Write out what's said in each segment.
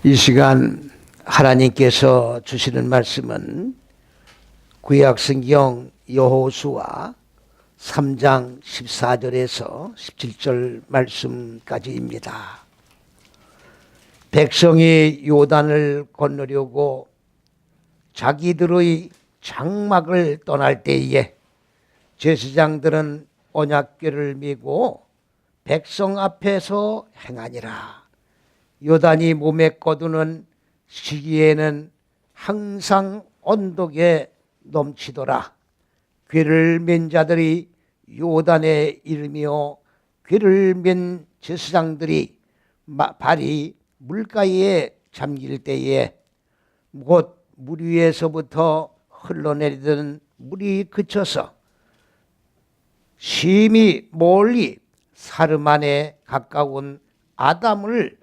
이 시간 하나님께서 주시는 말씀은 구약성경 여호수아 3장 14절에서 17절 말씀까지입니다. 백성이 요단을 건너려고 자기들의 장막을 떠날 때에 제사장들은 언약궤를 메고 백성 앞에서 행하니라. 요단이 몸에 거두는 시기에는 항상 언덕에 넘치더라. 궤를 맨 자들이 요단에 이르며 궤를 맨 제사장들이 발이 물가에 잠길 때에 곧 물 위에서부터 흘러내리던 물이 그쳐서 심히 멀리 사르만에 가까운 아담을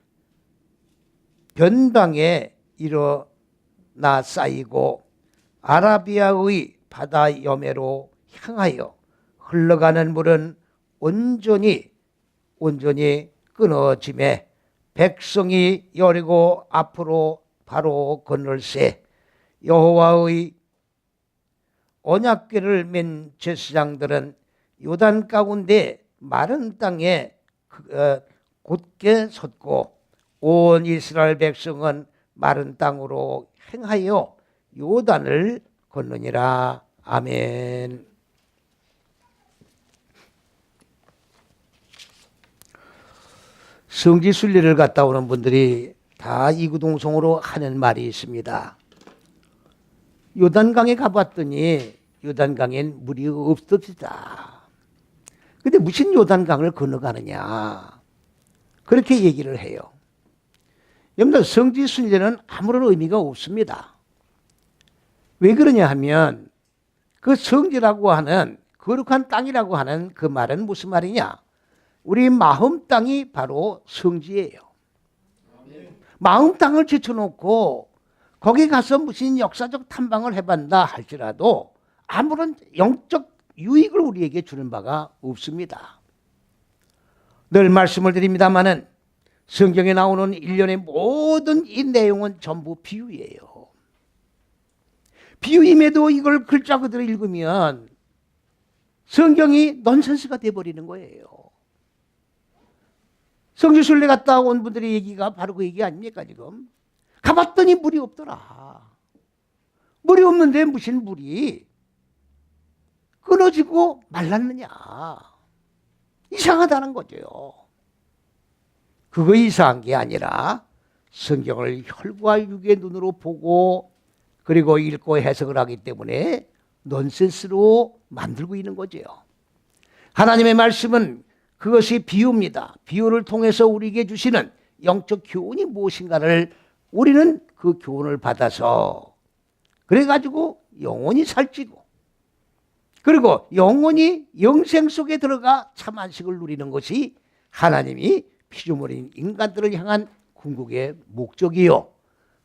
변방에 일어나 쌓이고 아라비아의 바다 여매로 향하여 흘러가는 물은 온전히 끊어지매 백성이 여리고 앞으로 바로 건널세. 여호와의 언약궤를 맨 제사장들은 요단 가운데 마른 땅에 곧게 섰고 온 이스라엘 백성은 마른 땅으로 행하여 요단을 건너니라. 아멘. 성지 순례를 갔다 오는 분들이 다 이구동성으로 하는 말이 있습니다. 요단강에 가봤더니 요단강엔 물이 없었다. 근데 무슨 요단강을 건너가느냐, 그렇게 얘기를 해요. 여러분들, 성지 순례는 아무런 의미가 없습니다. 왜 그러냐 하면 그 성지라고 하는 거룩한 땅이라고 하는 그 말은 무슨 말이냐? 우리 마음 땅이 바로 성지예요. 마음 땅을 제쳐놓고 거기 가서 무슨 역사적 탐방을 해본다 할지라도 아무런 영적 유익을 우리에게 주는 바가 없습니다. 늘 말씀을 드립니다마는 성경에 나오는 일련의 모든 이 내용은 전부 비유예요. 비유임에도 이걸 글자 그대로 읽으면 성경이 넌센스가 돼버리는 거예요. 성지순례 갔다 온 분들의 얘기가 바로 그 얘기 아닙니까? 지금 가봤더니 물이 없더라. 물이 없는데 무슨 물이 끊어지고 말랐느냐, 이상하다는 거죠. 그거 이상한 게 아니라 성경을 혈과 육의 눈으로 보고 그리고 읽고 해석을 하기 때문에 넌센스로 만들고 있는 거죠. 하나님의 말씀은 그것이 비유입니다. 비유를 통해서 우리에게 주시는 영적 교훈이 무엇인가를 우리는 그 교훈을 받아서 그래가지고 영원히 살찌고 그리고 영원히 영생 속에 들어가 참 안식을 누리는 것이 하나님이 피조물인 인간들을 향한 궁극의 목적이요,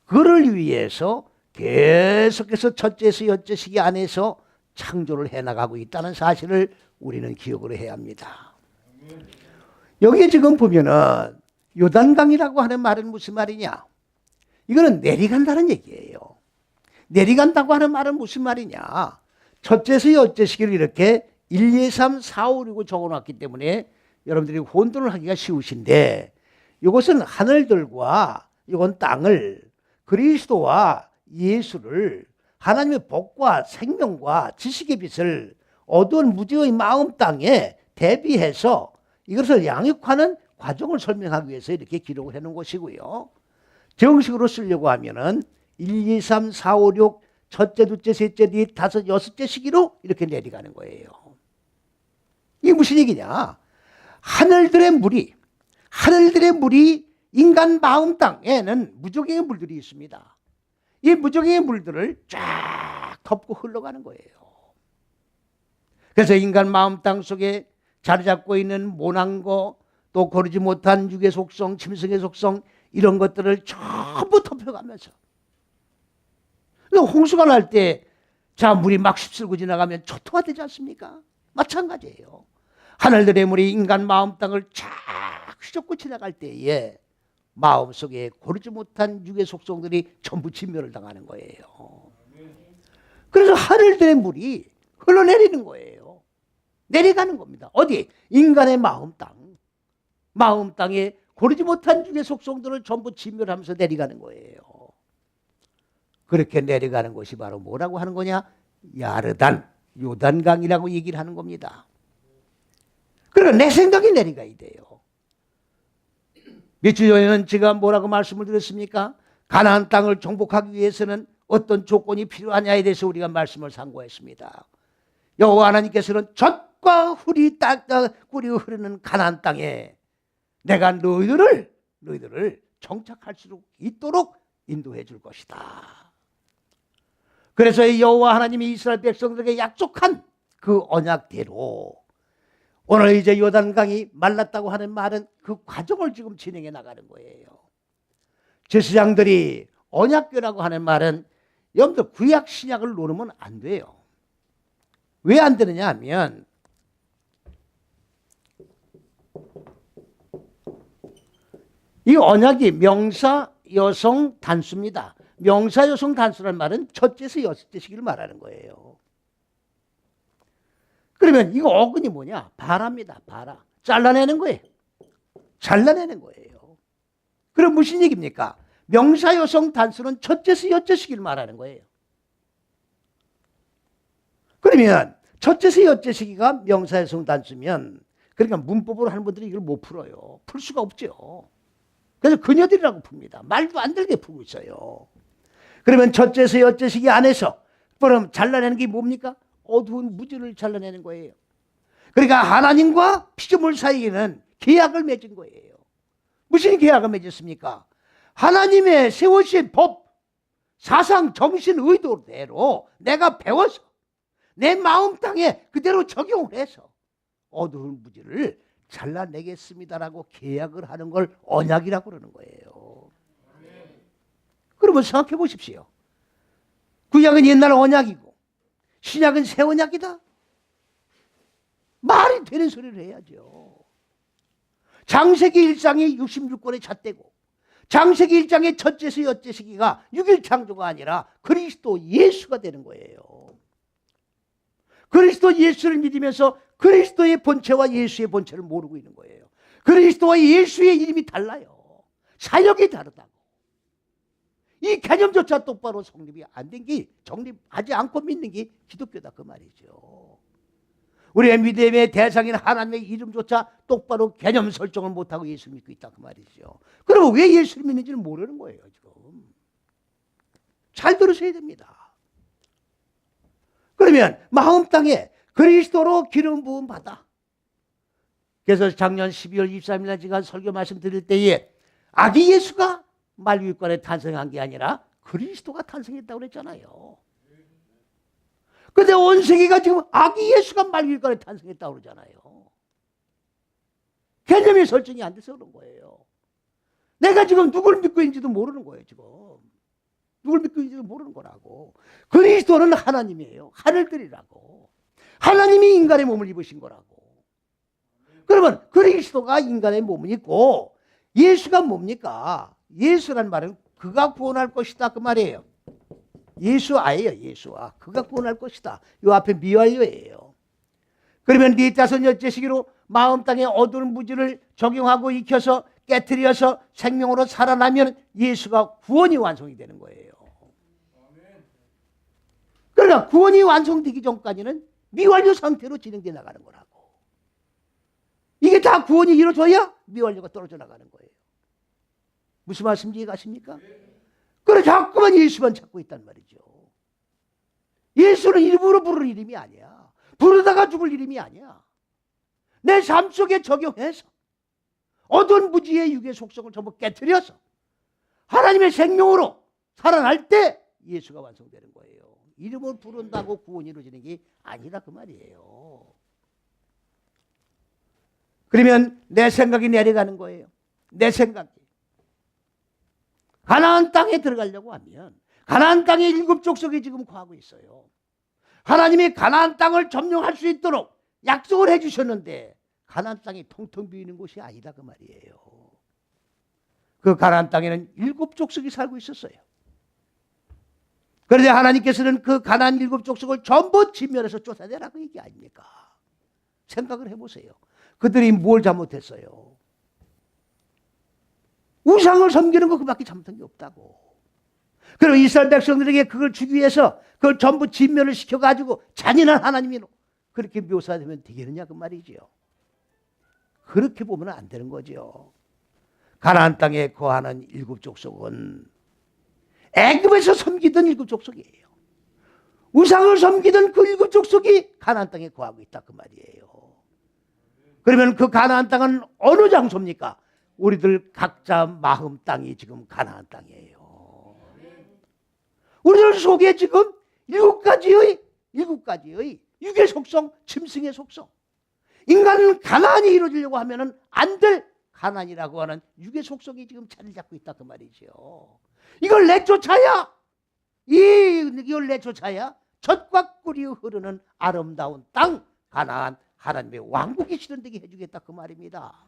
그를 위해서 계속해서 첫째에서 여째 시기 안에서 창조를 해나가고 있다는 사실을 우리는 기억을 해야 합니다. 여기에 지금 보면은 요단강이라고 하는 말은 무슨 말이냐? 이거는 내려간다는 얘기예요. 내려간다고 하는 말은 무슨 말이냐? 첫째에서 여째 시기를 이렇게 1, 2, 3, 4, 5, 6을 적어놨기 때문에 여러분들이 혼돈을 하기가 쉬우신데, 이것은 하늘들과 이건 땅을, 그리스도와 예수를, 하나님의 복과 생명과 지식의 빛을 어두운 무지의 마음 땅에 대비해서 이것을 양육하는 과정을 설명하기 위해서 이렇게 기록을 해놓은 것이고요. 정식으로 쓰려고 하면은 1, 2, 3, 4, 5, 6 첫째, 둘째, 셋째, 넷, 다섯, 여섯째 시기로 이렇게 내려가는 거예요. 이게 무슨 얘기냐? 하늘들의 물이 인간 마음 땅에는 무조갱의 물들이 있습니다. 이 무조갱의 물들을 쫙 덮고 흘러가는 거예요. 그래서 인간 마음 땅 속에 자리 잡고 있는 모난 거, 또 고르지 못한 육의 속성, 짐승의 속성, 이런 것들을 전부 덮여가면서, 홍수가 날 때 자 물이 막 휩쓸고 지나가면 초토화 되지 않습니까? 마찬가지예요. 하늘들의 물이 인간 마음 땅을 쫙 휘젓고 지나갈 때에 마음속에 고르지 못한 육의 속성들이 전부 진멸을 당하는 거예요. 그래서 하늘들의 물이 흘러내리는 거예요. 내려가는 겁니다. 어디? 인간의 마음 땅. 마음 땅에 고르지 못한 육의 속성들을 전부 진멸하면서 내려가는 거예요. 그렇게 내려가는 것이 바로 뭐라고 하는 거냐? 야르단, 요단강이라고 얘기를 하는 겁니다. 그러니까 내 생각이 내려가야 돼요. 며칠 전에는 제가 뭐라고 말씀을 드렸습니까? 가나안 땅을 정복하기 위해서는 어떤 조건이 필요하냐에 대해서 우리가 말씀을 상고했습니다. 여호와 하나님께서는 젖과 꿀이 흐르는 가나안 땅에 내가 너희들을 정착할 수 있도록 인도해 줄 것이다. 그래서 여호와 하나님이 이스라엘 백성들에게 약속한 그 언약대로 오늘 이제 요단강이 말랐다고 하는 말은 그 과정을 지금 진행해 나가는 거예요. 제사장들이 언약궤라고 하는 말은 여러분들 구약 신약을 노르면 안 돼요. 왜 안 되느냐 하면 이 언약이 명사, 여성, 단수입니다. 명사, 여성, 단수라는 말은 첫째에서 여섯째 시기를 말하는 거예요. 그러면 이거 어근이 뭐냐? 바라입니다. 바라. 잘라내는 거예요. 잘라내는 거예요. 그럼 무슨 얘기입니까? 명사, 여성, 단수는 첫째에서 여섯째 시기를 말하는 거예요. 그러면 첫째에서 여섯째 시기가 명사, 여성, 단수면 그러니까 문법으로 하는 분들이 이걸 못 풀어요. 풀 수가 없죠. 그래서 그녀들이라고 풉니다. 말도 안 되게 풀고 있어요. 그러면 첫째에서 여섯째 시기 안에서 그럼 잘라내는 게 뭡니까? 어두운 무지를 잘라내는 거예요. 그러니까 하나님과 피조물 사이에는 계약을 맺은 거예요. 무슨 계약을 맺었습니까? 하나님의 세우신 법, 사상, 정신, 의도대로 내가 배워서 내 마음 땅에 그대로 적용을 해서 어두운 무지를 잘라내겠습니다라고 계약을 하는 걸 언약이라고 그러는 거예요. 그러면 생각해 보십시오. 구약은 옛날 언약이고 신약은 새 언약이다? 말이 되는 소리를 해야죠. 장세기 1장이 66권의 잣대고 장세기 1장의 첫째에서 여섯째 시기가 6일 창조가 아니라 그리스도 예수가 되는 거예요. 그리스도 예수를 믿으면서 그리스도의 본체와 예수의 본체를 모르고 있는 거예요. 그리스도와 예수의 이름이 달라요. 사역이 다르다고. 이 개념조차 똑바로 성립이 안 된 게 정립하지 않고 믿는 게 기독교다 그 말이죠. 우리의 믿음의 대상인 하나님의 이름조차 똑바로 개념 설정을 못하고 예수 믿고 있다 그 말이죠. 그럼 왜 예수를 믿는지는 모르는 거예요 지금. 잘 들으셔야 됩니다. 그러면 마음 땅에 그리스도로 기름 부음 받아. 그래서 작년 12월 23일 날 제가 설교 말씀드릴 때에 아기 예수가 말위권에 탄생한 게 아니라 그리스도가 탄생했다고 그랬잖아요. 그런데 온 세계가 지금 아기 예수가 말위권에 탄생했다고 그러잖아요. 개념이 설정이 안 돼서 그런 거예요. 내가 지금 누굴 믿고 있는지도 모르는 거예요 지금. 누굴 믿고 있는지도 모르는 거라고. 그리스도는 하나님이에요. 하늘들이라고. 하나님이 인간의 몸을 입으신 거라고. 그러면 그리스도가 인간의 몸을 입고 예수가 뭡니까? 예수란 말은 그가 구원할 것이다 그 말이에요. 예수아예요. 예수아. 그가 구원할 것이다. 이 앞에 미완료예요. 그러면 네 다섯 여째 시기로 마음 땅에 어두운 무지를 적용하고 익혀서 깨트려서 생명으로 살아나면 예수가 구원이 완성이 되는 거예요. 그러나 구원이 완성되기 전까지는 미완료 상태로 진행돼 나가는 거라고. 이게 다 구원이 이루어져야 미완료가 떨어져 나가는 거예요. 무슨 말씀인지 이해가십니까? 그래 자꾸만 예수만 찾고 있단 말이죠. 예수는 일부러 부르는 이름이 아니야. 부르다가 죽을 이름이 아니야. 내 삶 속에 적용해서 어두운 무지의 육의 속성을 전부 깨트려서 하나님의 생명으로 살아날 때 예수가 완성되는 거예요. 이름을 부른다고 구원이 이루어지는 게 아니라 그 말이에요. 그러면 내 생각이 내려가는 거예요. 내 생각이. 가나안 땅에 들어가려고 하면 가나안 땅의 일곱 족속이 지금 구하고 있어요. 하나님이 가나안 땅을 점령할 수 있도록 약속을 해주셨는데 가나안 땅이 텅텅 비이는 곳이 아니다 그 말이에요. 그 가나안 땅에는 7족속이 살고 있었어요. 그런데 하나님께서는 그 가나안 7족속을 전부 진멸해서 쫓아내라고 얘기 아닙니까? 생각을 해보세요. 그들이 뭘 잘못했어요? 우상을 섬기는 거 그밖에 잘못한 게 없다고. 그리고 이스라엘 백성들에게 그걸 주기 위해서 그걸 전부 진멸을 시켜가지고 잔인한 하나님이 그렇게 묘사되면 되겠느냐 그 말이지요. 그렇게 보면 안 되는 거죠. 가나안 땅에 거하는 7족속은 애굽에서 섬기던 7족속이에요. 우상을 섬기던 그 7족속이 가나안 땅에 거하고 있다 그 말이에요. 그러면 그 가나안 땅은 어느 장소입니까? 우리들 각자 마음 땅이 지금 가나안 땅이에요. 우리들 속에 지금 7가지의 육의 속성, 짐승의 속성. 인간은 가나안이 이루어지려고 하면은 안 될 가나안이라고 하는 육의 속성이 지금 자리를 잡고 있다 그 말이죠. 이걸 내쫓아야 이걸 내쫓아야 젖과 꿀이 흐르는 아름다운 땅 가나안 하나님의 왕국이 실현되게 해주겠다 그 말입니다.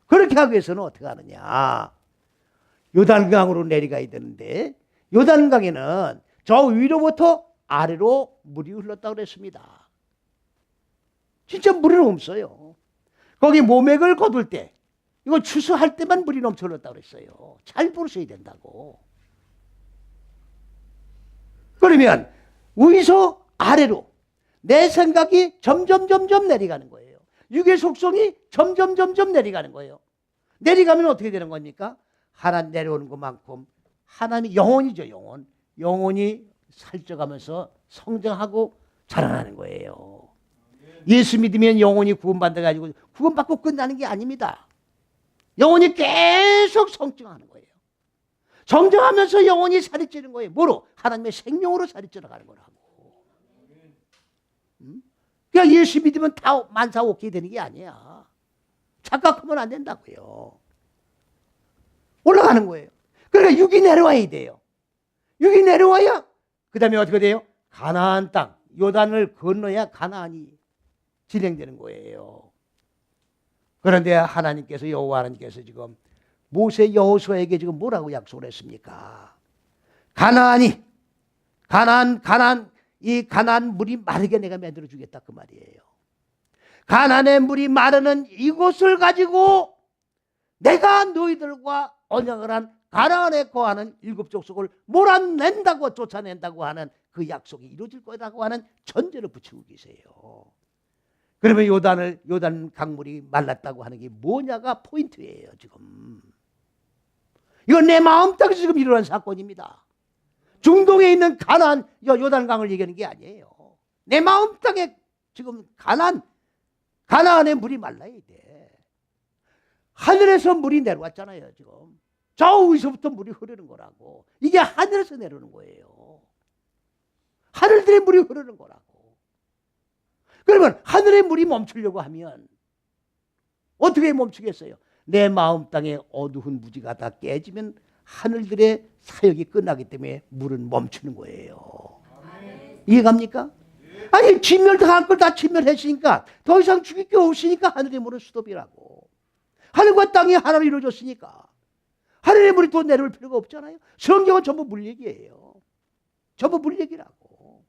그렇게 하기 위해서는 어떻게 하느냐? 요단강으로 내려가야 되는데 요단강에는 저 위로부터 아래로 물이 흘렀다고 그랬습니다. 진짜 물이 넘어요. 거기 모맥을 거둘 때 이거 추수할 때만 물이 넘쳐 흘렀다고 그랬어요. 잘 보셔야 된다고. 그러면 위에서 아래로 내 생각이 점점 내려가는 거예요. 육의 속성이 점점 내려가는 거예요. 내려가면 어떻게 되는 겁니까? 하나님 내려오는 것만큼 하나님이 영혼이죠. 영혼이 살쪄가면서 성장하고 자라나는 거예요. 예수 믿으면 영혼이 구원받아가지고 구원받고 끝나는 게 아닙니다. 영혼이 계속 성장하는 거예요. 성장하면서 영혼이 살이 찌는 거예요. 뭐로? 하나님의 생명으로 살이 찌어가는 거라고. 그러니까 예수 믿으면 다 만사오케이 되는 게 아니야. 착각하면 안 된다고요. 올라가는 거예요. 그러니까 육이 내려와야 돼요. 육이 내려와야 그 다음에 어떻게 돼요? 가나안 땅, 요단을 건너야 가나안이 진행되는 거예요. 그런데 하나님께서 여호와 하나님께서 지금 모세 여호수아에게 지금 뭐라고 약속을 했습니까? 가나안 물이 마르게 내가 만들어 주겠다 그 말이에요. 가나안의 물이 마르는 이곳을 가지고 내가 너희들과 언약을 한 가나안에 거하는 7족속을 몰아낸다고 쫓아낸다고 하는 그 약속이 이루어질 거라고 하는 전제를 붙이고 계세요. 그러면 요단 강물이 말랐다고 하는 게 뭐냐가 포인트예요. 지금 이건 내 마음 땅에서 지금 일어난 사건입니다. 중동에 있는 가나안 요단강을 얘기하는 게 아니에요. 내 마음 땅에 지금 가나안의 물이 말라야 돼. 하늘에서 물이 내려왔잖아요. 지금 저 위서부터 물이 흐르는 거라고. 이게 하늘에서 내려오는 거예요. 하늘들의 물이 흐르는 거라고. 그러면 하늘의 물이 멈추려고 하면 어떻게 멈추겠어요? 내 마음 땅에 어두운 무지가 다 깨지면 하늘들의 사역이 끝나기 때문에 물은 멈추는 거예요. 이해갑니까? 아니 진멸당할 걸 다 진멸했으니까 더 이상 죽일 게 없으니까 하늘의 물은 스톱이라고. 하늘과 땅이 하나로 이루어졌으니까 하늘의 물이 또 내려올 필요가 없잖아요. 성경은 전부 물 얘기예요. 전부 물 얘기라고.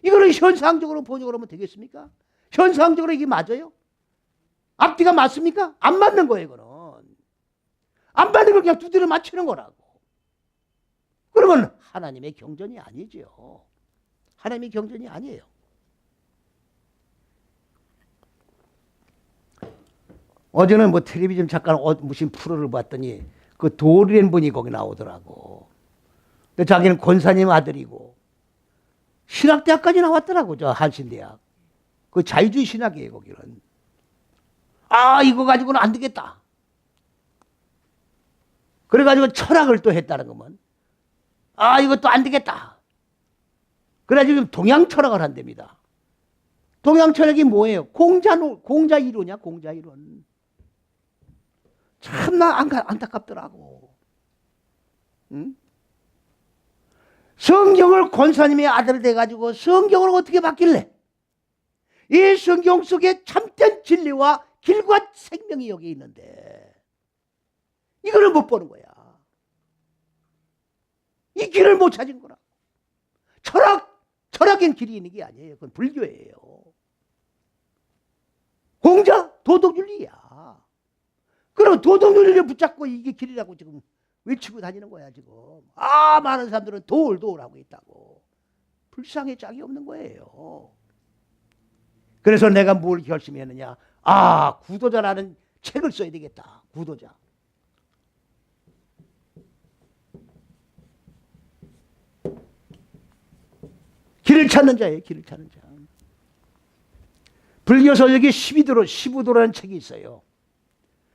이거는 현상적으로 번역을 하면 되겠습니까? 현상적으로 이게 맞아요? 앞뒤가 맞습니까? 안 맞는 거예요. 이거는 안 맞는 걸 그냥 두드려 맞추는 거라고. 그러면 하나님의 경전이 아니죠. 하나님의 경전이 아니에요. 어제는 뭐 텔레비전 잠깐 무슨 프로를 봤더니 그 도리엔 분이 거기 나오더라고. 근데 자기는 권사님 아들이고 신학대학까지 나왔더라고. 저 한신대학. 그 자유주의 신학이에요. 거기는. 아 이거 가지고는 안 되겠다. 그래가지고 철학을 또 했다는 거면 아 이것도 안 되겠다. 그래가지고 동양 철학을 한답니다. 동양 철학이 뭐예요? 공자 이론이야. 공자 이론. 참나 안타깝더라고. 응? 성경을 권사님의 아들 돼가지고 성경을 어떻게 바뀔래? 이 성경 속에 참된 진리와 길과 생명이 여기 있는데 이거를 못 보는 거야. 이 길을 못 찾은 거라. 철학엔 길이 있는 게 아니에요. 그건 불교예요. 공자 도덕윤리야. 그럼 도덕윤리를 붙잡고 이게 길이라고 지금 외치고 다니는 거야 지금. 많은 사람들은 도울 하고 있다고. 불상의 짝이 없는 거예요. 그래서 내가 뭘 결심했느냐. 구도자라는 책을 써야 되겠다. 구도자. 길을 찾는 자예요. 길을 찾는 자. 불교서적에 12도라는 책이 있어요.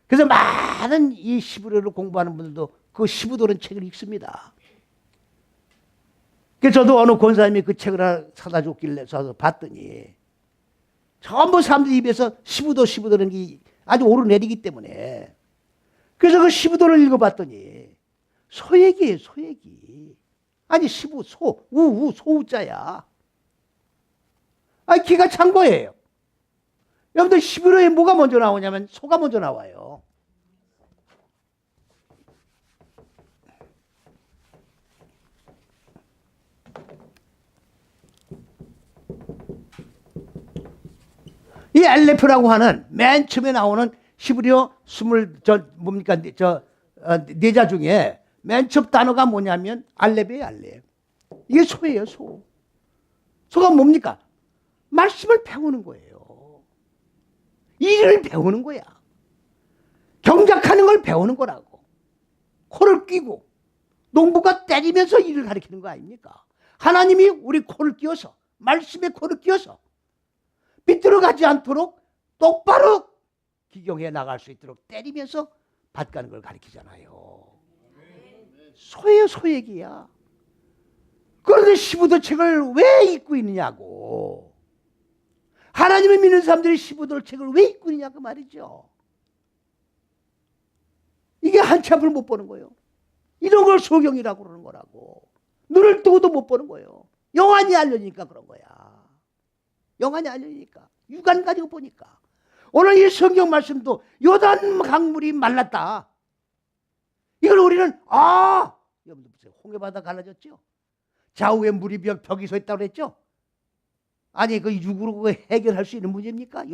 그래서 많은 이 12도를 공부하는 분들도 그 12도라는 책을 읽습니다. 그래서 저도 어느 권사님이 그 책을 하나 사다 줬길래 사서 봤더니 전부 사람들 입에서 12도라는 게 아주 오르내리기 때문에 그래서 그 12도를 읽어봤더니 소얘기예요. 소얘기. 아니 소우자야. 기가 찬 거예요. 여러분들 11호에 뭐가 먼저 나오냐면 소가 먼저 나와요. 이 알레프라고 하는 맨 처음에 나오는 히브리어 네자 중에 맨 첫 단어가 뭐냐면 알렙이에요. 알렙. 이게 소예요. 소. 소가 뭡니까? 말씀을 배우는 거예요. 일을 배우는 거야. 경작하는 걸 배우는 거라고. 코를 끼고 농부가 때리면서 일을 가르치는 거 아닙니까? 하나님이 우리 코를 끼워서 말씀에 코를 끼워서 비뚤어가지 않도록 똑바로 기경해 나갈 수 있도록 때리면서 밭가는 걸 가르치잖아요. 소예요. 소얘기야. 그런데 15도 책을 왜 읽고 있느냐고. 하나님을 믿는 사람들이 15도 책을 왜 읽고 있느냐고 말이죠. 이게 한치 앞을 못 보는 거예요. 이런 걸 소경이라고 그러는 거라고. 눈을 뜨고도 못 보는 거예요. 영안이 알려지니까 그런 거야. 영안이 알려지니까. 육안 가지고 보니까. 오늘 이 성경 말씀도 요단 강물이 말랐다. 이걸 우리는 여러분들 보세요. 홍해바다 갈라졌죠? 좌우에 물이 벽이 서 있다고 그랬죠? 아니 그 육으로 해결할 수 있는 문제입니까?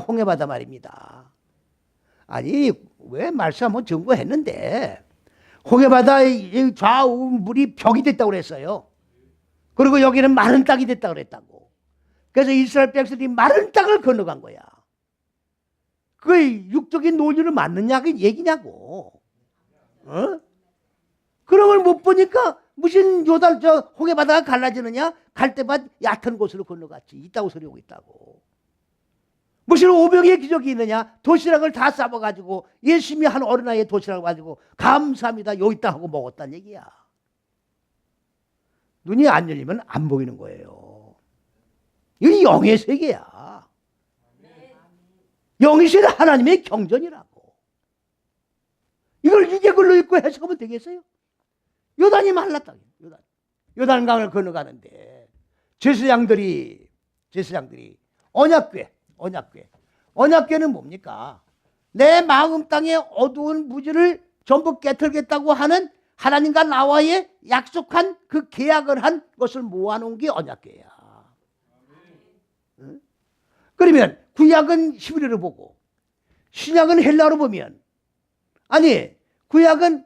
홍해바다 말입니다. 아니 왜 말씀 한번 증거했는데 홍해바다 좌우 물이 벽이 됐다고 그랬어요. 그리고 여기는 마른 땅이 됐다고 그랬다고. 그래서 이스라엘 백성들이 마른 땅을 건너간 거야. 그게 육적인 논리를 맞느냐 그 얘기냐고. 그런 걸 못 보니까 무슨 홍해바다가 갈라지느냐? 갈 때마다 얕은 곳으로 건너갔지. 있다고 소리 오고 있다고. 무슨 오병의 기적이 있느냐? 도시락을 다 싸먹어가지고 예수님이 한 어린아이의 도시락을 가지고 감사합니다. 여기 있다 하고 먹었다는 얘기야. 눈이 안 열리면 안 보이는 거예요. 이게 영의 세계야. 영의 세계 하나님의 경전이라고. 이걸 유계글로 읽고 해석하면 되겠어요? 요단이 말랐다. 요단강을 건너가는데 제사장들이 언약궤는 뭡니까? 내 마음 땅의 어두운 무지를 전부 깨뜨리겠다고 하는 하나님과 나와의 약속한 그 계약을 한 것을 모아놓은 게 언약궤야. 응? 그러면 구약은 히브리어로 보고 신약은 헬라어로 보면 구약은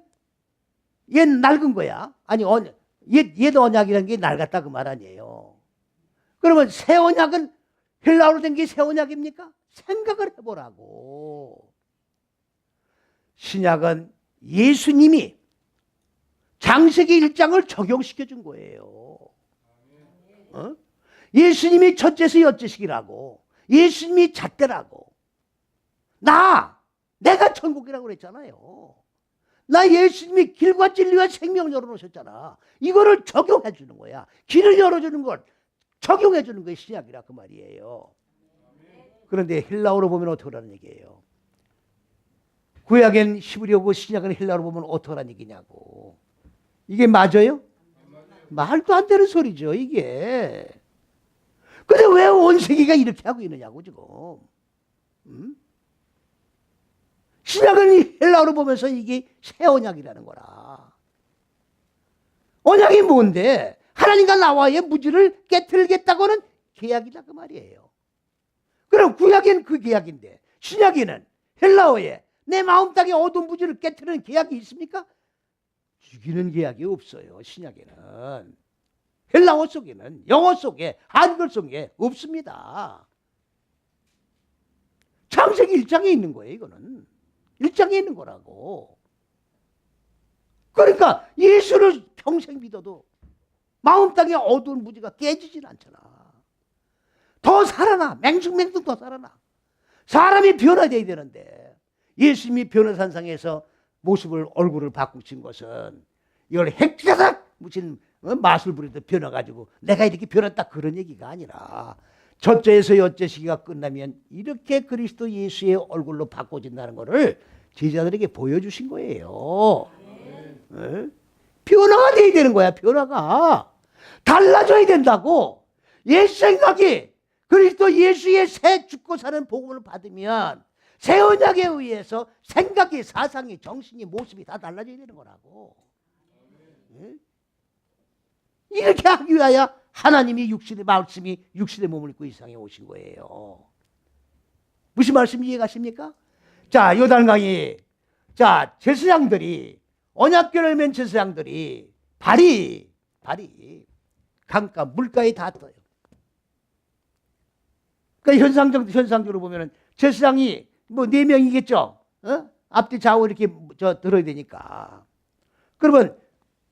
얘 낡은 거야. 옛 언약이라는 게 낡았다 그 말 아니에요. 그러면 새 언약은 헬라어로 된 게 새 언약입니까? 생각을 해보라고. 신약은 예수님이 창세기 1장을 적용시켜 준 거예요. 예수님이 첫째서 여째식이라고. 예수님이 잣대라고. 내가 천국이라고 그랬잖아요. 나 예수님이 길과 진리와 생명을 열어놓으셨잖아. 이거를 적용해 주는 거야. 길을 열어주는 걸 적용해 주는 게 신약이라 그 말이에요. 그런데 헬라어로 보면 어떻게 하는 얘기예요? 구약엔 히브리어고 신약은 헬라어로 보면 어떻게 하는 얘기냐고. 이게 맞아요? 말도 안 되는 소리죠 이게. 근데 왜 온 세계가 이렇게 하고 있느냐고 지금. 신약은 헬라어로 보면서 이게 새 언약이라는 거라. 언약이 뭔데? 하나님과 나와의 무지를 깨트리겠다고는 계약이다 그 말이에요. 그럼 구약에는 그 계약인데 신약에는 헬라어에 내 마음 땅에 어두운 무지를 깨트리는 계약이 있습니까? 죽이는 계약이 없어요. 신약에는. 헬라어 속에는, 영어 속에, 한글 속에 없습니다. 창세기 1장에 있는 거예요. 이거는 1장에 있는 거라고. 그러니까 예수를 평생 믿어도 마음 땅에 어두운 무지가 깨지질 않잖아. 더 살아나. 맹숭맹숭 더 살아나. 사람이 변화되어야 되는데 예수님이 변화산상에서 모습을, 얼굴을 바꾸신 것은 이걸 핵자삭 무슨 마술 부리듯 변화가지고 내가 이렇게 변했다 그런 얘기가 아니라 첫째에서 여째 시기가 끝나면 이렇게 그리스도 예수의 얼굴로 바꿔진다는 것을 제자들에게 보여주신 거예요. 네? 변화가 돼야 되는 거야. 변화가 달라져야 된다고. 옛 생각이 그리스도 예수의 새 죽고 사는 복음을 받으면 새 언약에 의해서 생각이, 사상이, 정신이, 모습이 다 달라져야 되는 거라고. 네? 이렇게 하기 위하여 하나님이 육신의 말씀이 육신의 몸을 입고 이 세상에 오신 거예요. 무슨 말씀 이해가십니까? 자, 요단강이, 자, 제사장들이, 언약궤를 맨 제사장들이 발이 강가 물가에 닿았어요. 그러니까 현상적으로 보면은 제사장이 뭐 4명이겠죠. 앞뒤 좌우 이렇게 들어야 되니까. 그러면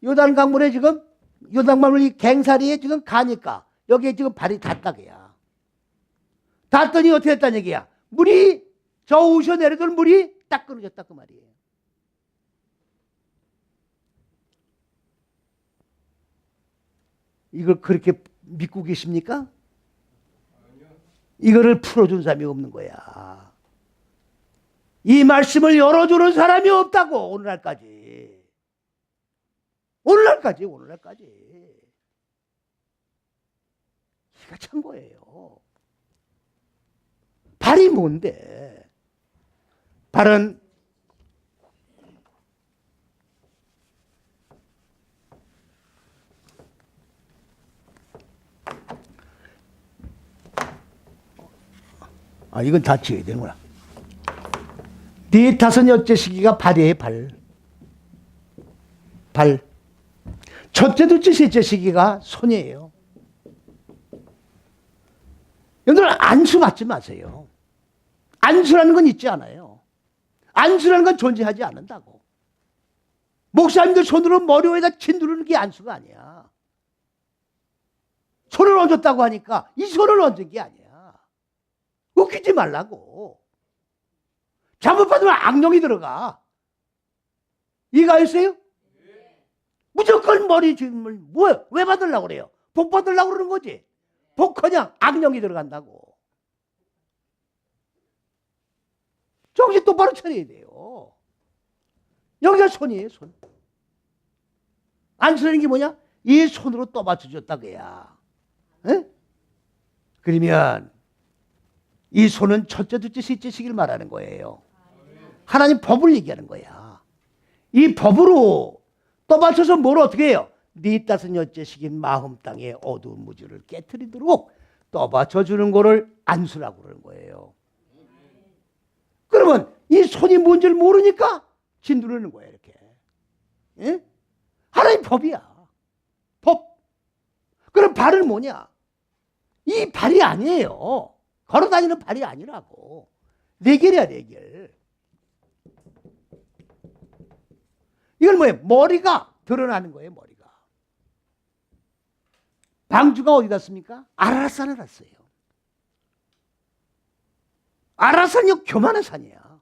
요단 강물에 지금 요단강물이 갱사리에 지금 가니까 여기에 지금 발이 닿다고야. 닿더니 어떻게 했다는 얘기야? 물이 저 우셔 내려던 물이 딱 끊어졌다 그 말이에요. 이걸 그렇게 믿고 계십니까? 이거를 풀어준 사람이 없는 거야. 이 말씀을 열어주는 사람이 없다고. 오늘날까지. 이가 찬 거예요. 발이 뭔데? 발은 이건 다 지어야 되는구나. 네 다섯 여째 시기가 발이에요. 발. 첫째, 둘째, 셋째 시기가 손이에요. 여러분들 안수 받지 마세요. 안수라는 건 있지 않아요. 안수라는 건 존재하지 않는다고. 목사님들 손으로 머리 위에다 친 누르는 게 안수가 아니야. 손을 얹었다고 하니까 이 손을 얹은 게 아니야. 웃기지 말라고. 잘못받으면 악령이 들어가. 이해가 있어요? 무조건 머리 짐을 뭐야? 왜 받으려고 그래요? 복 받으려고 그러는 거지. 복커녕 악령이 들어간다고. 정신 똑바로 차려야 돼요. 여기가 손이에요. 손. 안 쓰는 게 뭐냐? 이 손으로 떠받쳐줬다고야. 그러면 이 손은 첫째, 둘째, 셋째 시기를 말하는 거예요. 하나님 법을 얘기하는 거야. 이 법으로 떠받쳐서 뭘 어떻게 해요? 네 다섯 여째 시긴 마음 땅의 어두운 무지를 깨트리도록 떠받쳐 주는 거를 안수라고 그러는 거예요. 그러면 이 손이 뭔지를 모르니까 진두르는 거예요. 이렇게. 예? 하나님 법이야. 법. 그럼 발은 뭐냐? 이 발이 아니에요. 걸어다니는 발이 아니라고. 레겔이야, 레겔. 이건 뭐예요? 머리가 드러나는 거예요, 머리가. 방주가 어디 갔습니까? 아라산을 갔어요. 아라산이 교만한 산이야.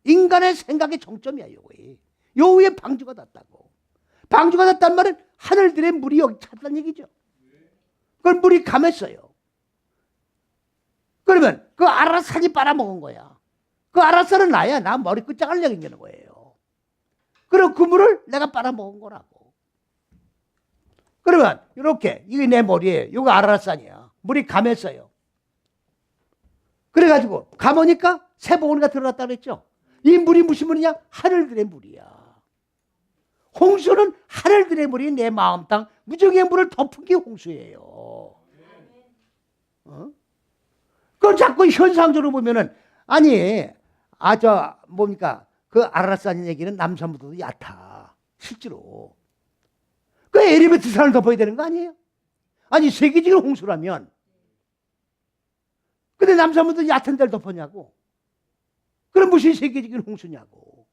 인간의 생각의 정점이야, 요거에. 요 위에 방주가 닿다고. 방주가 닿단 말은 하늘들의 물이 여기 찼다는 얘기죠. 그걸 물이 감했어요. 그러면 그 아라산이 빨아먹은 거야. 그 아라산은 나야. 나 머리 끝장을 얘기하는 거예요. 그럼 그 물을 내가 빨아먹은 거라고. 그러면 이렇게 이게 내 머리예요. 이거 아라산이야. 물이 감했어요. 그래가지고 감으니까 새 봉오리가 들어갔다 그랬죠. 이 물이 무슨 물이냐? 하늘들의 물이야. 홍수는 하늘들의 물이 내 마음 땅 무정의 물을 덮은 게 홍수예요. 그걸 자꾸 현상적으로 보면은 아니 뭡니까? 그 아라라산 얘기는 남산보다도 얕아. 실제로. 그 에리베트 산을 덮어야 되는 거 아니에요? 아니 세계적인 홍수라면 근데 남산보다 얕은 데를 덮었냐고. 그럼 무슨 세계적인 홍수냐고.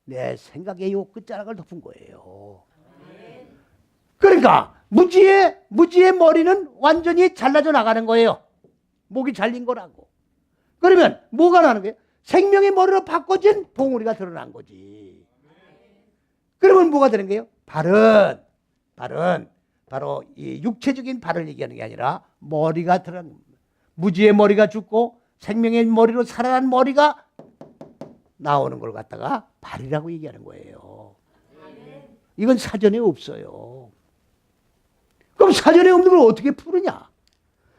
내 생각에 요 끝자락을 덮은 거예요. 그러니까 무지의 머리는 완전히 잘라져 나가는 거예요. 목이 잘린 거라고. 그러면 뭐가 나는 거예요? 생명의 머리로 바꿔진 봉우리가 드러난 거지. 그러면 뭐가 되는 거예요? 발은 바로 이 육체적인 발을 얘기하는 게 아니라 머리가 드러난 겁니다. 무지의 머리가 죽고 생명의 머리로 살아난 머리가 나오는 걸 갖다가 발이라고 얘기하는 거예요. 이건 사전에 없어요. 그럼 사전에 없는 걸 어떻게 푸느냐?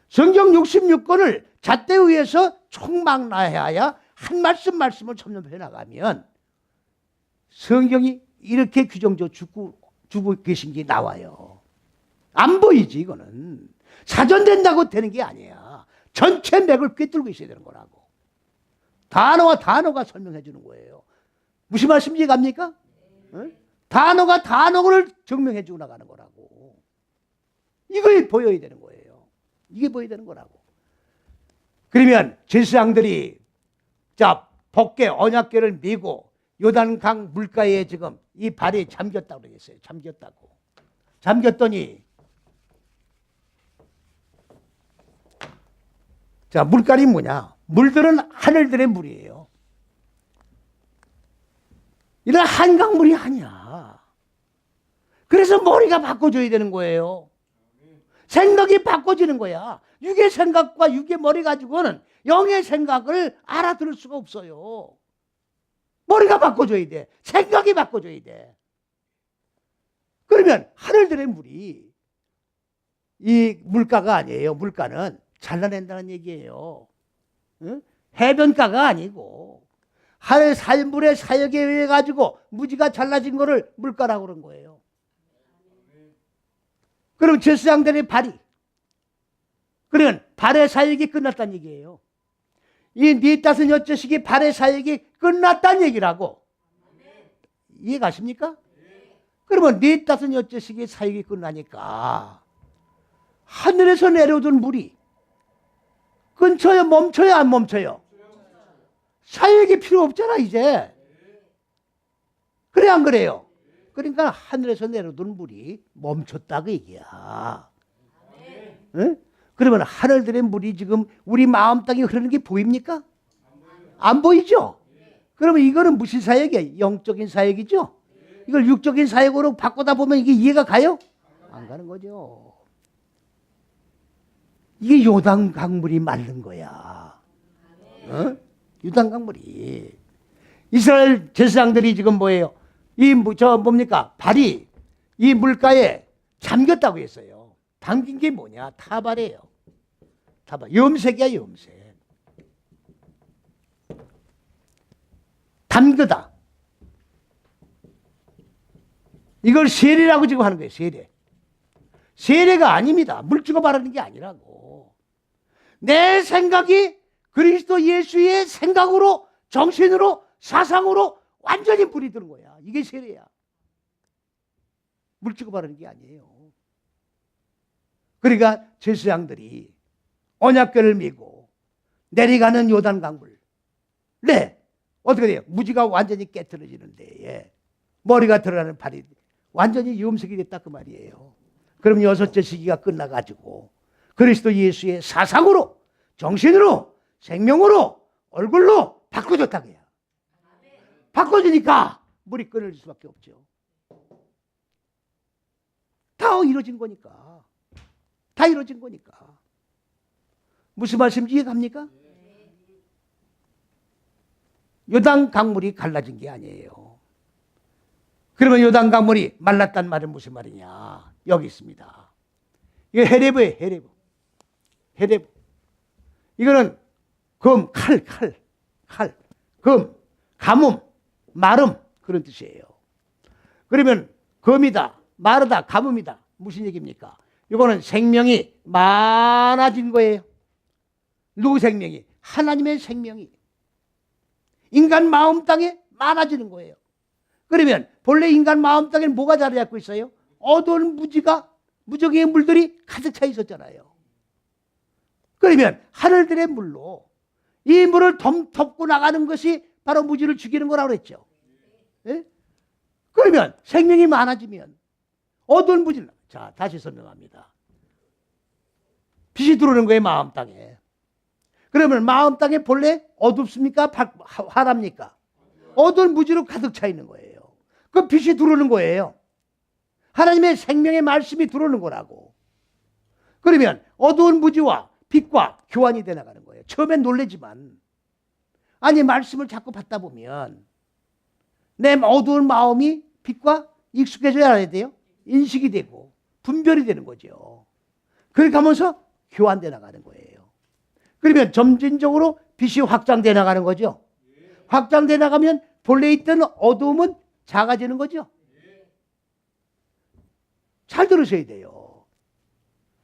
성경 66권을 잣대에 의해서 총망라해야 한 말씀을 첨언해 나가면 성경이 이렇게 규정져 주고 계신 게 나와요. 안 보이지 이거는. 사전된다고 되는 게 아니야. 전체 맥을 꿰뚫고 있어야 되는 거라고. 단어가 설명해 주는 거예요. 무슨 말씀인지 갑니까? 단어가 단어를 증명해 주고 나가는 거라고. 이게 보여야 되는 거예요. 이게 보여야 되는 거라고. 그러면 제사장들이 법궤 언약궤를 메고 요단강 물가에 지금 이 발이 잠겼다고 그러겠어요. 잠겼더니 물깔이 뭐냐? 물들은 하늘들의 물이에요. 이런 한강물이 아니야. 그래서 머리가 바꿔줘야 되는 거예요. 생각이 바꿔지는 거야. 육의 생각과 육의 머리 가지고는 영의 생각을 알아들을 수가 없어요. 머리가 바꿔줘야 돼. 생각이 바꿔줘야 돼. 그러면 하늘들의 물이 이 물가가 아니에요. 물가는 잘라낸다는 얘기예요. 응? 해변가가 아니고 하늘 살물의 사역에 의해 가지고 무지가 잘라진 거를 물가라고 그런 거예요. 그럼 제사장들의 발이 그러면 발의 사역이 끝났다는 얘기예요. 이 네 탓은 여쩌시기 발의 사역이 끝났다는 얘기라고. 이해가십니까? 그러면 네 탓은 여쩌시기 사역이 끝나니까 하늘에서 내려오던 물이 끊쳐요? 멈춰요? 안 멈춰요? 사역이 필요 없잖아 이제. 그래 안 그래요? 그러니까 하늘에서 내려오던 물이 멈췄다고 얘기야. 응? 그러면 하늘들의 물이 지금 우리 마음 땅에 흐르는 게 보입니까? 안 보이죠? 그러면 이거는 무슨 사역이야? 영적인 사역이죠? 이걸 육적인 사역으로 바꾸다 보면 이게 이해가 가요? 안 가는 거죠. 이게 요단 강물이 마른 거야. 어? 요단 강물이. 이스라엘 제사장들이 지금 뭐예요? 뭡니까? 발이 이 물가에 잠겼다고 했어요. 담긴 게 뭐냐? 타발이에요. 타발. 염색이야, 염색. 담그다. 이걸 세례라고 지금 하는 거예요, 세례. 세례가 아닙니다. 물주고 바르는 게 아니라고. 내 생각이 그리스도 예수의 생각으로, 정신으로, 사상으로 완전히 불이 드는 거야. 이게 세례야. 물주고 바르는 게 아니에요. 그러니까 제사장들이 언약궤를 메고 내려가는 요단 강물. 네. 어떻게 돼요? 무지가 완전히 깨트려지는데 머리가 드러나는 발이 완전히 염색이 됐다 그 말이에요. 그럼 여섯째 시기가 끝나가지고 그리스도 예수의 사상으로, 정신으로, 생명으로, 얼굴로 바꿔줬다고 해요. 바꿔주니까 물이 끊어질 수밖에 없죠. 다 이루어진 거니까. 다 이루어진 거니까. 무슨 말씀인지 이해갑니까? 요단 강물이 갈라진 게 아니에요. 그러면 요단 강물이 말랐단 말은 무슨 말이냐? 여기 있습니다. 이게 헤레브예요, 헤레브. 헤레브. 이거는 검, 칼. 검 금, 가뭄, 마름 그런 뜻이에요. 그러면 금이다, 마르다, 가뭄이다. 무슨 얘기입니까? 이거는 생명이 많아진 거예요. 누구 생명이? 하나님의 생명이 인간 마음 땅에 많아지는 거예요. 그러면 본래 인간 마음 땅에는 뭐가 자리 잡고 있어요? 어두운 무지의 물들이 가득 차 있었잖아요. 그러면 하늘들의 물로 이 물을 덮고 나가는 것이 바로 무지를 죽이는 거라고 그랬죠. 예? 그러면 생명이 많아지면 어두운 무지는, 자, 다시 설명합니다. 빛이 들어오는 거예요, 마음 땅에. 그러면 마음 땅에 본래 어둡습니까? 화랍니까? 어두운 무지로 가득 차 있는 거예요. 그 빛이 들어오는 거예요. 하나님의 생명의 말씀이 들어오는 거라고. 그러면 어두운 무지와 빛과 교환이 돼 나가는 거예요. 처음엔 놀라지만, 아니 말씀을 자꾸 받다 보면 내 어두운 마음이 빛과 익숙해져야 돼요. 인식이 되고 분별이 되는 거죠. 그렇게 하면서 교환돼 나가는 거예요. 그러면 점진적으로 빛이 확장돼 나가는 거죠. 확장돼 나가면 본래 있던 어두움은 작아지는 거죠. 잘 들으셔야 돼요.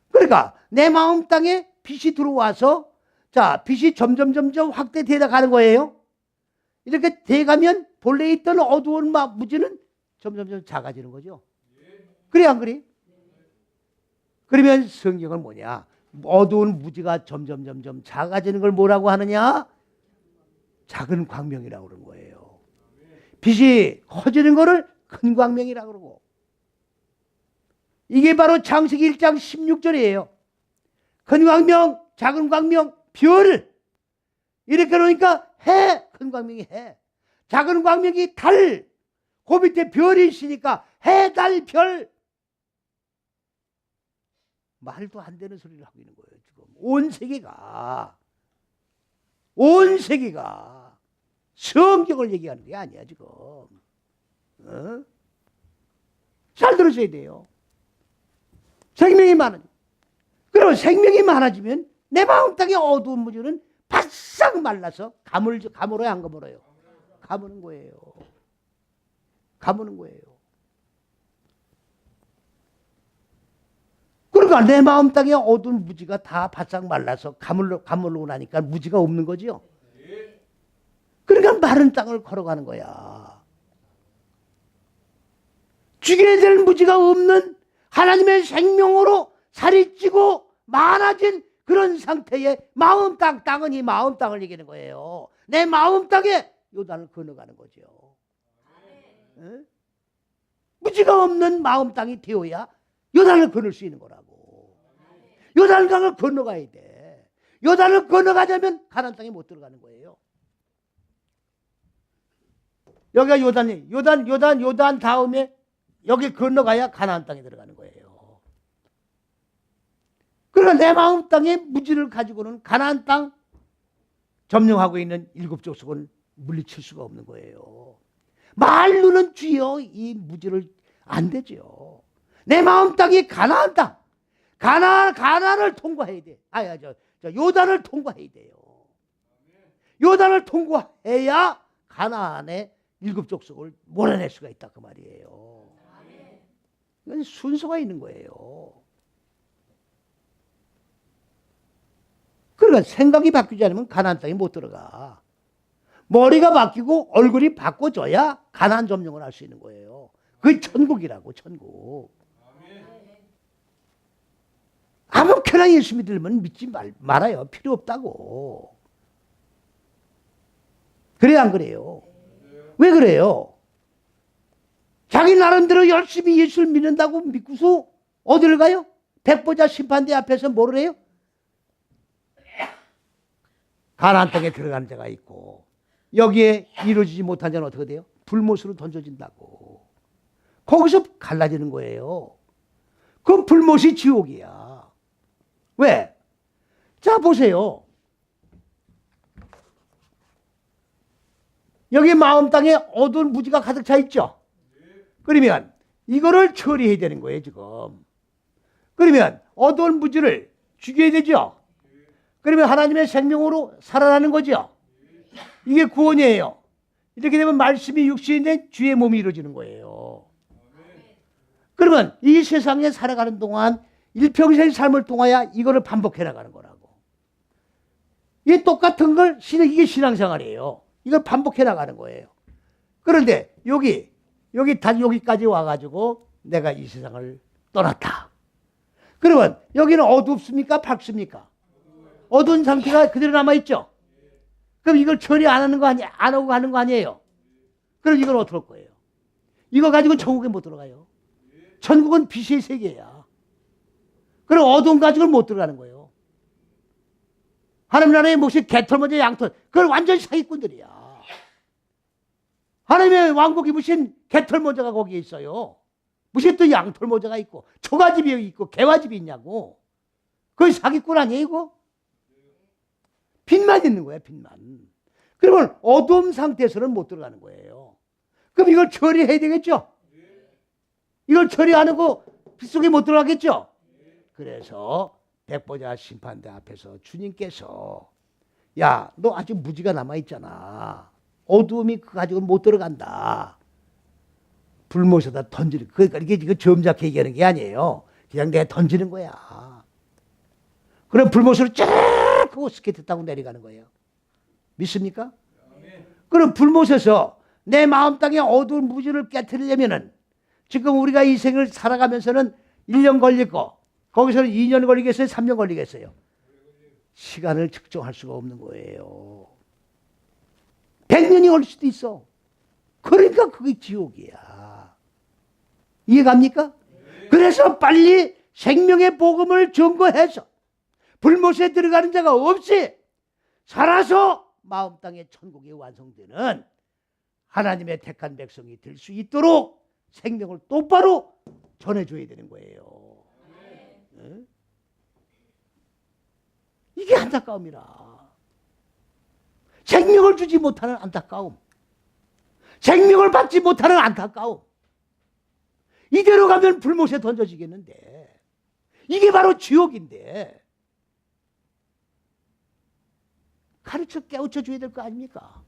그러니까 내 마음 땅에 빛이 들어와서, 자, 빛이 점점 확대돼 나가는 거예요. 이렇게 돼가면 본래 있던 어두운 무지는 점점 작아지는 거죠. 그래 안 그래? 그러면 성경은 뭐냐? 어두운 무지가 점점 작아지는 걸 뭐라고 하느냐? 작은 광명이라고 그러는 거예요. 빛이 커지는 거를 큰 광명이라고 그러고, 이게 바로 창세기 1장 16절이에요. 큰 광명, 작은 광명, 별. 이렇게 놓으니까 해, 큰 광명이 해. 작은 광명이 달. 그 밑에 별이 있으니까 해, 달, 별. 말도 안 되는 소리를 하고 있는 거예요, 지금. 온 세계가 성경을 얘기하는 게 아니야, 지금. 어? 잘 들으셔야 돼요. 생명이 많아져. 그럼 생명이 많아지면 내 마음 땅의 어두운 무지는 바싹 말라서 가물어요, 안 가물어요? 가무는 거예요. 가무는 거예요. 그러니까 내 마음 땅의 어두운 무지가 다 바싹 말라서 가물고 나니까 무지가 없는 거죠. 그러니까 마른 땅을 걸어가는 거야. 죽여야 될 무지가 없는 하나님의 생명으로 살이 찌고 많아진 그런 상태의 마음 땅은 이 마음 땅을 얘기하는 거예요. 내 마음 땅에 요단을 건너가는 거죠. 네? 무지가 없는 마음 땅이 되어야 요단을 건널 수 있는 거라고. 요단강을 건너가야 돼. 요단을 건너가자면 가나안 땅에 못 들어가는 거예요. 여기가 요단이, 요단 다음에 여기 건너가야 가나안 땅에 들어가는 거예요. 그러니까 내 마음 땅에 무지를 가지고는 가나안 땅 점령하고 있는 7족속은 물리칠 수가 없는 거예요. 말로는 주여 이 무지를 안 되죠. 내 마음 땅이 가나안 땅, 가나안을 통과해야 돼. 요단을 통과해야 돼요. 요단을 통과해야 가나안의 7족속을 몰아낼 수가 있다 그 말이에요. 이건 순서가 있는 거예요. 그러니까 생각이 바뀌지 않으면 가나안 땅에 못 들어가. 머리가 바뀌고 얼굴이 바꿔줘야 가나안 점령을 할 수 있는 거예요. 그게 천국이라고, 천국. 아무렇게나 예수 믿으면 믿지 말아요. 필요 없다고. 그래요, 안 그래요? 왜 그래요? 자기 나름대로 열심히 예수를 믿는다고 믿고서 어디를 가요? 백보자 심판대 앞에서 뭐를 해요? 가나안 땅에 들어가는 자가 있고, 여기에 이루어지지 못한 자는 어떻게 돼요? 불못으로 던져진다고. 거기서 갈라지는 거예요. 그 불못이 지옥이야. 왜? 자, 보세요. 여기 마음 땅에 어두운 무지가 가득 차 있죠? 그러면 이거를 처리해야 되는 거예요, 지금. 그러면 어두운 무지를 죽여야 되죠? 그러면 하나님의 생명으로 살아나는 거죠? 이게 구원이에요. 이렇게 되면 말씀이 육신이 된 주의 몸이 이루어지는 거예요. 그러면 이 세상에 살아가는 동안 일평생 삶을 통하여 이거를 반복해 나가는 거라고. 이게 똑같은 걸 이게 신앙생활이에요. 이걸 반복해 나가는 거예요. 그런데 여기까지 와가지고 내가 이 세상을 떠났다. 그러면 여기는 어둡습니까? 밝습니까? 어두운 상태가 그대로 남아있죠? 그럼 이걸 처리 안 하는 거 아니, 안 하고 가는 거 아니에요? 그럼 이건 어떻게 할 거예요? 이거 가지고는 천국에 못 들어가요. 천국은 빛의 세계야. 그럼 어두운 가지고는 못 들어가는 거예요. 하나님 나라의 몫이 개털 먼저 양털. 그건 완전 사기꾼들이야. 하나님의 왕국이 무슨 개털 모자가 거기에 있어요. 무슨 또 양털 모자가 있고 초가집이 있고 개화집이 있냐고. 그건 사기꾼 아니에요 이거? 빛만 있는 거야 빛만. 그러면 어두움 상태에서는 못 들어가는 거예요. 그럼 이걸 처리해야 되겠죠? 이걸 처리 안 하고 빛 속에 못 들어가겠죠? 그래서 백보자 심판대 앞에서 주님께서 야, 너 아직 무지가 남아있잖아. 어두움이 그 가지고는 못 들어간다. 불못에다 던지는, 그러니까 이게 점잖게 얘기하는 게 아니에요. 그냥 내가 던지는 거야. 그럼 불못으로 쫙 하고 스케이트 타고 내려가는 거예요. 믿습니까? 그럼 불못에서 내 마음 땅에 어두운 무지를 깨트리려면은 지금 우리가 이 생을 살아가면서는 1년 걸리고 거기서는 2년 걸리겠어요? 3년 걸리겠어요? 시간을 측정할 수가 없는 거예요. 100년이 올 수도 있어. 그러니까 그게 지옥이야. 이해갑니까? 그래서 빨리 생명의 복음을 전거해서 불못에 들어가는 자가 없이 살아서 마음 땅의 천국이 완성되는 하나님의 택한 백성이 될 수 있도록 생명을 똑바로 전해줘야 되는 거예요. 네? 이게 안타까움이라. 생명을 주지 못하는 안타까움. 생명을 받지 못하는 안타까움. 이대로 가면 불못에 던져지겠는데 이게 바로 지옥인데 가르쳐 깨우쳐 줘야 될 거 아닙니까?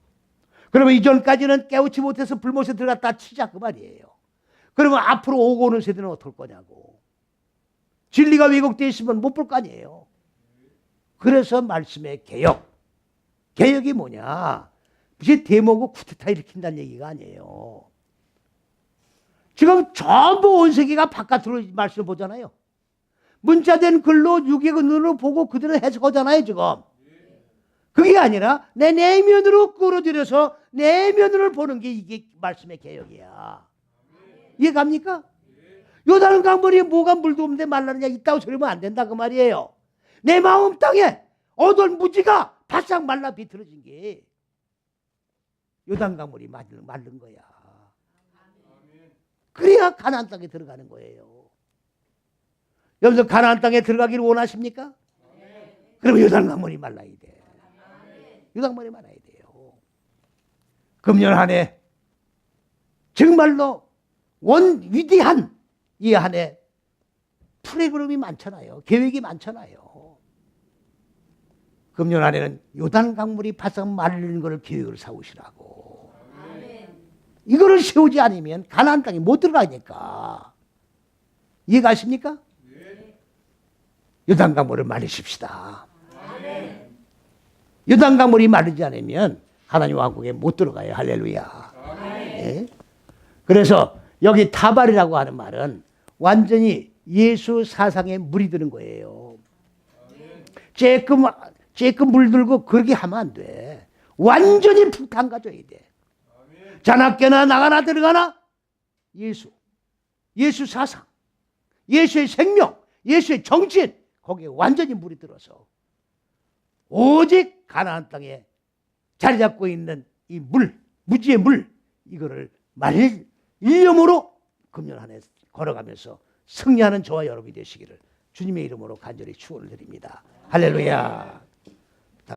그러면 이전까지는 깨우치 못해서 불못에 들어갔다 치자 그 말이에요. 그러면 앞으로 오고 오는 세대는 어떨 거냐고. 진리가 왜곡되어 있으면 못 볼 거 아니에요. 그래서 말씀의 개혁. 개혁이 뭐냐? 무슨 대모고 쿠데타 일으킨다는 얘기가 아니에요. 지금 전부 온 세계가 바깥으로 말씀을 보잖아요. 문자된 글로 육의 눈으로 보고 그대로 해석하잖아요 지금. 그게 아니라 내 내면으로 끌어들여서 내면으로 보는 게 이게 말씀의 개혁이야. 이해갑니까? 요단 강물이 뭐가 물도 없는데 말라느냐 있다고 소리면 안 된다 그 말이에요. 내 마음 땅에 어두운 무지가 바싹 말라 비틀어진 게 요단 강물이 마른 거야. 그래야 가나안 땅에 들어가는 거예요. 여러분들 가나안 땅에 들어가기를 원하십니까? 그러면 요단 강물이 말라야 돼. 요단 강물이 말아야 돼요. 금년 한 해 정말로 위대한 이 한 해 프로그램이 많잖아요. 계획이 많잖아요. 금년 한 해는 요단 강물이 바싹 마르는 것을 계획을 세우시라고. 이거를 세우지 않으면 가나안 땅에 못 들어가니까. 이해가십니까? 요단 강물을 마르십시다. 요단 강물이 마르지 않으면 하나님 왕국에 못 들어가요. 할렐루야. 네? 그래서 여기 타발이라고 하는 말은 완전히 예수 사상에 물이 드는 거예요. 쬐끔 물들고 그렇게 하면 안 돼. 완전히 푹 담가줘야 돼. 자나깨나 나가나 들어가나 예수 사상, 예수의 생명, 예수의 정신 거기에 완전히 물이 들어서 오직 가나안 땅에 자리 잡고 있는 이 물, 무지의 물 이거를 말릴 일념으로 금년 한 해 걸어가면서 승리하는 저와 여러분이 되시기를 주님의 이름으로 간절히 축원을 드립니다. 할렐루야.